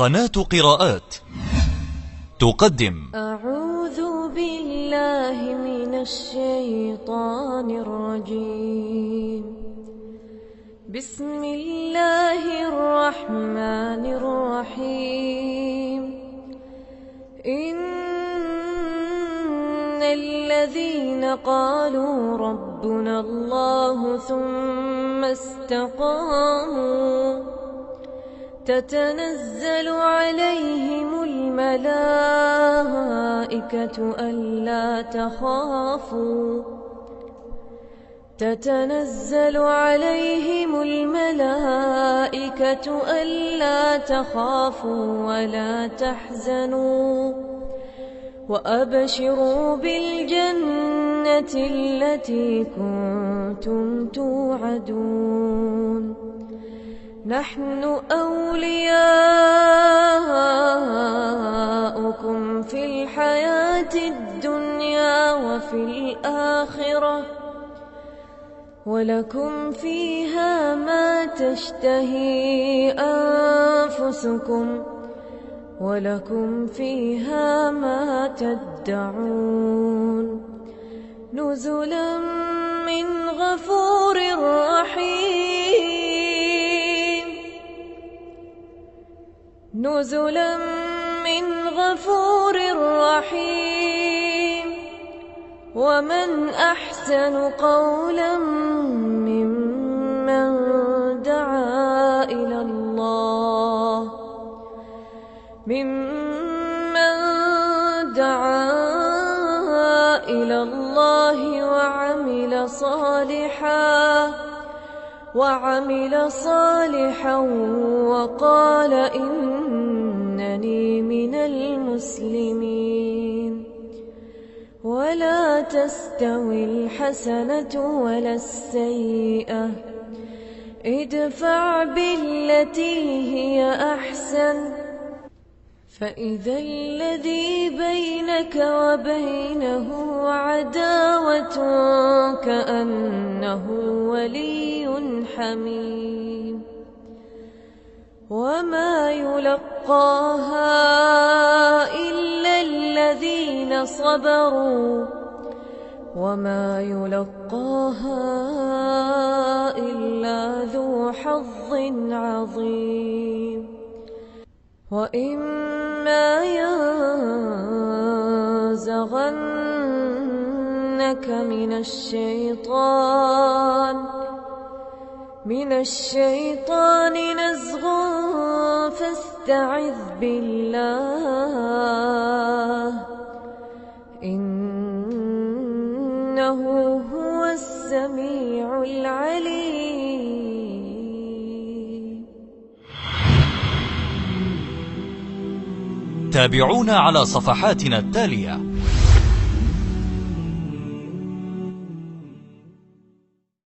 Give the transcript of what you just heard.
قناة قراءات تقدم أعوذ بالله من الشيطان الرجيم. بسم الله الرحمن الرحيم. إن الذين قالوا ربنا الله ثم استقاموا تتنزل عليهم الملائكة ألا تخافوا ولا تحزنوا وأبشروا بالجنة التي كنتم توعدون. نحن أولياؤكم في الحياة الدنيا وفي الآخرة ولكم فيها ما تشتهي أنفسكم ولكم فيها ما تدعون. نزلا من غفور رحيم. نزلا من غفور رحيم. ومن أحسن قولا ممن دعا إلى الله وعمل صالحا وقال إنني من المسلمين. ولا تستوي الحسنة ولا السيئة، ادفع بالتي هي أحسن فإذا الذي بينك وبينه عداوة كأنه ولي حميم. وما يلقاها إلا الذين صبروا وما يلقاها إلا ذو حظ عظيم. وإما ينزغنك من الشيطان نزغ فاستعذ بالله إنه هو السميع العليم. تابعونا على صفحاتنا التالية: